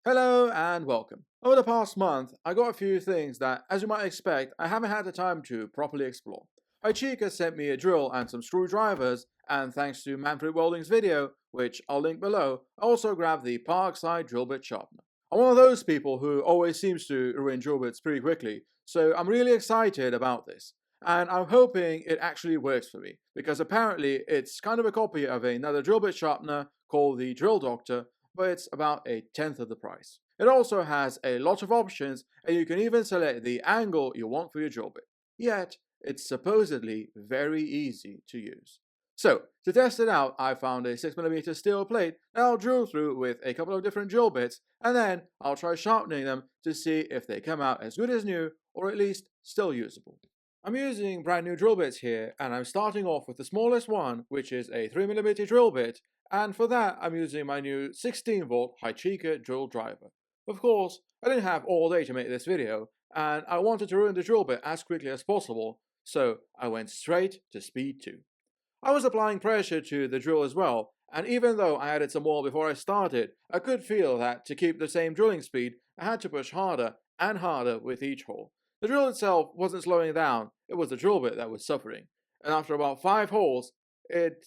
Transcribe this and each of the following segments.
Hello and welcome. Over the past month, I got a few things that, as you might expect, I haven't had the time to properly explore. Hychika sent me a drill and some screwdrivers, and thanks to Manfred Welding's video, which I'll link below, I also grabbed the Parkside Drill Bit Sharpener. I'm one of those people who always seems to ruin drill bits pretty quickly, so I'm really excited about this. And I'm hoping it actually works for me, because apparently it's kind of a copy of another drill bit sharpener called the Drill Doctor, but it's about a tenth of the price. It also has a lot of options, and you can even select the angle you want for your drill bit. Yet, it's supposedly very easy to use. So, to test it out, I found a 6mm steel plate that I'll drill through with a couple of different drill bits, and then I'll try sharpening them to see if they come out as good as new, or at least still usable. I'm using brand new drill bits here, and I'm starting off with the smallest one, which is a 3mm drill bit, and for that I'm using my new 16V Hychika drill driver. Of course, I didn't have all day to make this video, and I wanted to ruin the drill bit as quickly as possible, so I went straight to speed 2. I was applying pressure to the drill as well, and even though I added some more before I started, I could feel that to keep the same drilling speed, I had to push harder and harder with each hole. The drill itself wasn't slowing down, it was the drill bit that was suffering, and after about 5 holes, it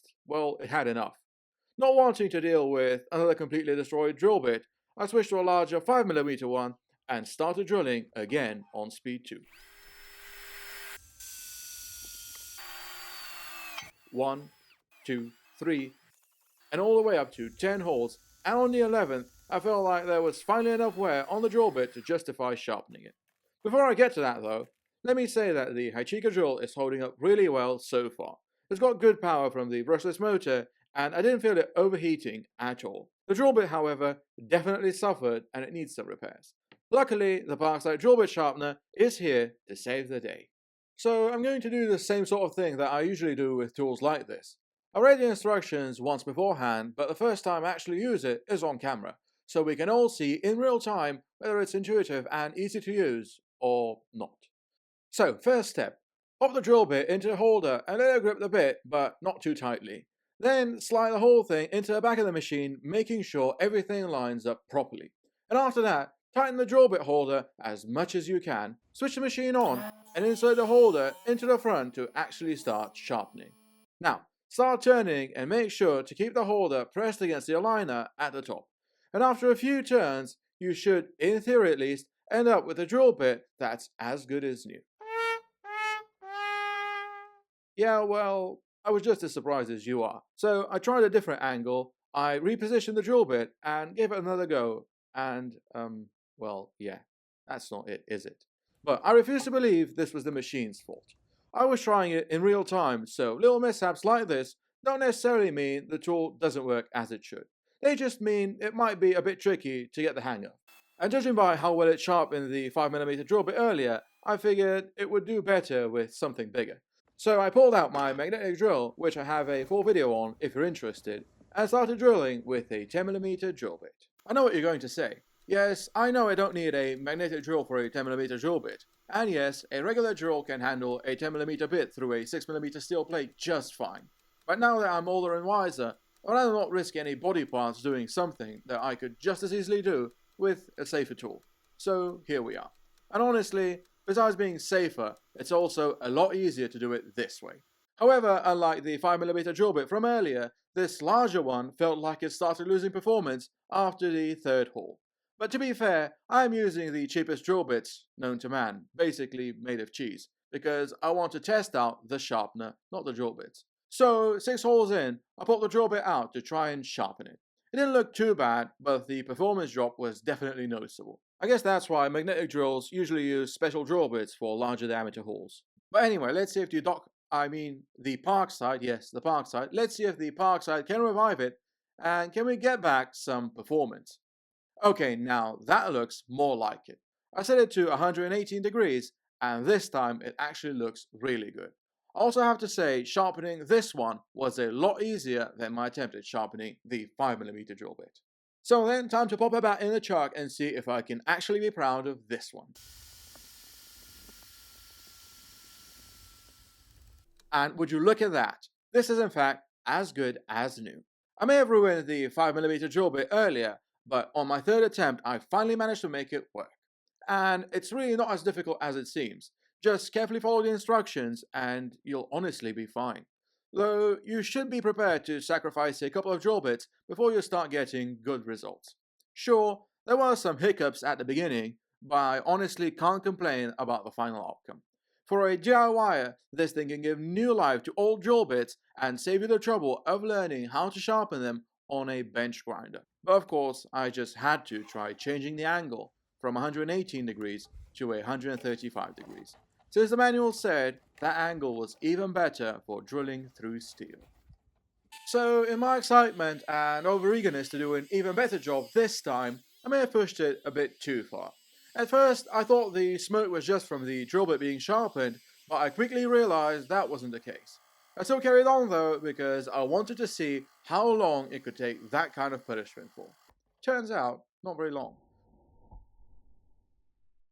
had enough. Not wanting to deal with another completely destroyed drill bit, I switched to a larger 5mm one and started drilling again on speed 2. 1, 2, 3, and all the way up to 10 holes, and on the 11th, I felt like there was finally enough wear on the drill bit to justify sharpening it. Before I get to that though, let me say that the Hychika drill is holding up really well so far. It's got good power from the brushless motor, and I didn't feel it overheating at all. The drill bit, however, definitely suffered and it needs some repairs. Luckily, the Parkside Drill Bit Sharpener is here to save the day. So I'm going to do the same sort of thing that I usually do with tools like this. I read the instructions once beforehand, but the first time I actually use it is on camera, so we can all see in real time whether it's intuitive and easy to use or not. So, first step, pop the drill bit into the holder and let it grip the bit, but not too tightly. Then slide the whole thing into the back of the machine, making sure everything lines up properly. And after that, tighten the drill bit holder as much as you can, switch the machine on, and insert the holder into the front to actually start sharpening. Now, start turning and make sure to keep the holder pressed against the aligner at the top. And after a few turns, you should, in theory at least, end up with a drill bit that's as good as new. Yeah, well, I was just as surprised as you are. So I tried a different angle, I repositioned the drill bit and gave it another go, and, yeah, that's not it, is it? But I refuse to believe this was the machine's fault. I was trying it in real time, so little mishaps like this don't necessarily mean the tool doesn't work as it should. They just mean it might be a bit tricky to get the hang of. And judging by how well it sharpened the 5mm drill bit earlier, I figured it would do better with something bigger. So I pulled out my magnetic drill, which I have a full video on if you're interested, and started drilling with a 10mm drill bit. I know what you're going to say. Yes, I know I don't need a magnetic drill for a 10mm drill bit. And yes, a regular drill can handle a 10mm bit through a 6mm steel plate just fine. But now that I'm older and wiser, I'd rather not risk any body parts doing something that I could just as easily do with a safer tool. So here we are. And honestly, besides being safer, it's also a lot easier to do it this way. However, unlike the 5mm drill bit from earlier, this larger one felt like it started losing performance after the third hole. But to be fair, I'm using the cheapest drill bits known to man, basically made of cheese, because I want to test out the sharpener, not the drill bits. So, 6 holes in, I pulled the drill bit out to try and sharpen it. It didn't look too bad, but the performance drop was definitely noticeable. I guess that's why magnetic drills usually use special drill bits for larger diameter holes. But anyway, let's see if the Parkside, let's see if the Parkside can revive it, and can we get back some performance. Okay, now that looks more like it. I set it to 118 degrees, and this time it actually looks really good. I also have to say, sharpening this one was a lot easier than my attempt at sharpening the 5mm drill bit. So then, time to pop it back in the chuck and see if I can actually be proud of this one. And would you look at that? This is in fact as good as new. I may have ruined the 5mm drill bit earlier, But on my third attempt, I finally managed to make it work. And it's really not as difficult as it seems. Just carefully follow the instructions and you'll honestly be fine. Though you should be prepared to sacrifice a couple of drill bits before you start getting good results. Sure, there were some hiccups at the beginning, but I honestly can't complain about the final outcome. For a DIYer, this thing can give new life to old drill bits and save you the trouble of learning how to sharpen them on a bench grinder. But of course, I just had to try changing the angle from 118 degrees to 135 degrees, since the manual said that angle was even better for drilling through steel. So, in my excitement and over-eagerness to do an even better job this time, I may have pushed it a bit too far. At first, I thought the smoke was just from the drill bit being sharpened, but I quickly realized that wasn't the case. I still carried on though because I wanted to see how long it could take that kind of punishment for. Turns out, not very long.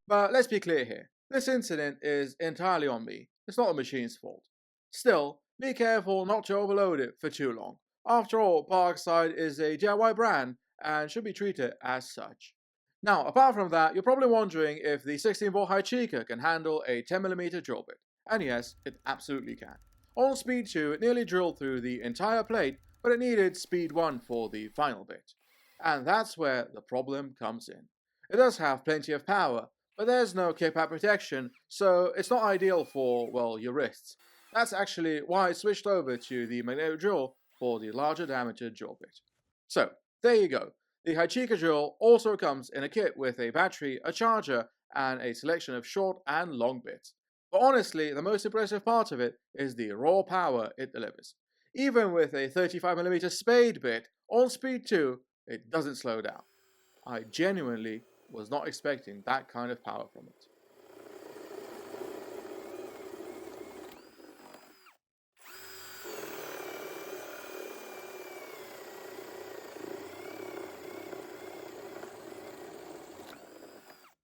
But let's be clear here, this incident is entirely on me, it's not the machine's fault. Still, be careful not to overload it for too long. After all, Parkside is a DIY brand and should be treated as such. Now, apart from that, you're probably wondering if the 16V Hychika can handle a 10mm drill bit. And yes, it absolutely can. On speed 2, it nearly drilled through the entire plate, but it needed speed 1 for the final bit. And that's where the problem comes in. It does have plenty of power, but there's no kickback protection, so it's not ideal for, well, your wrists. That's actually why I switched over to the magnetic drill for the larger diameter drill bit. So, there you go. The Hychika drill also comes in a kit with a battery, a charger, and a selection of short and long bits. But honestly, the most impressive part of it is the raw power it delivers. Even with a 35mm spade bit, on speed 2, it doesn't slow down. I genuinely was not expecting that kind of power from it.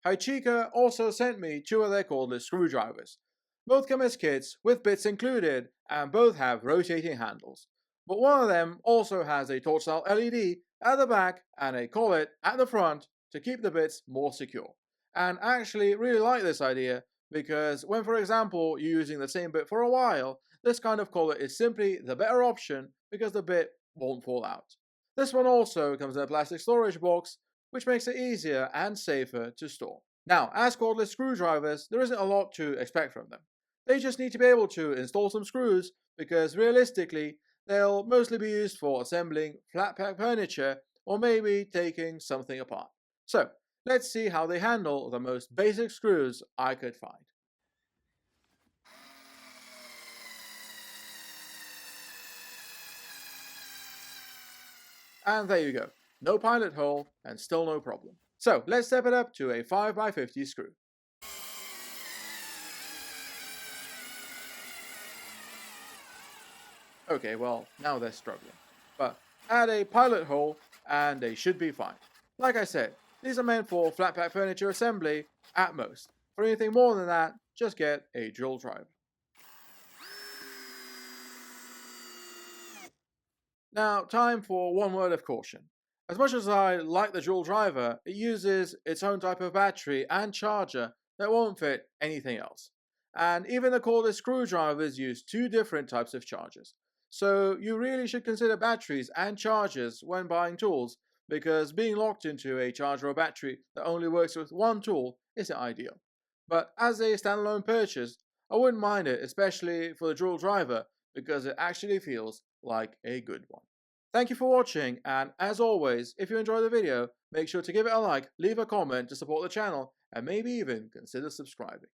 Hychika also sent me two of their cordless screwdrivers. Both come as kits with bits included and both have rotating handles. But one of them also has a torch style LED at the back and a collet at the front to keep the bits more secure. And I actually really like this idea because when, for example, you're using the same bit for a while, this kind of collet is simply the better option because the bit won't fall out. This one also comes in a plastic storage box, which makes it easier and safer to store. Now, as cordless screwdrivers, there isn't a lot to expect from them. They just need to be able to install some screws because realistically, they'll mostly be used for assembling flat pack furniture or maybe taking something apart. So, let's see how they handle the most basic screws I could find. And there you go. No pilot hole and still no problem. So let's step it up to a 5x50 screw. Okay, well, now they're struggling. But add a pilot hole and they should be fine. Like I said, these are meant for flat pack furniture assembly at most. For anything more than that, just get a drill driver. Now, time for one word of caution. As much as I like the dual driver, it uses its own type of battery and charger that won't fit anything else. And even the cordless screwdrivers use two different types of chargers. So you really should consider batteries and chargers when buying tools, because being locked into a charger or battery that only works with one tool isn't ideal. But as a standalone purchase, I wouldn't mind it, especially for the dual driver, because it actually feels like a good one. Thank you for watching, and as always, if you enjoyed the video, make sure to give it a like, leave a comment to support the channel, and maybe even consider subscribing.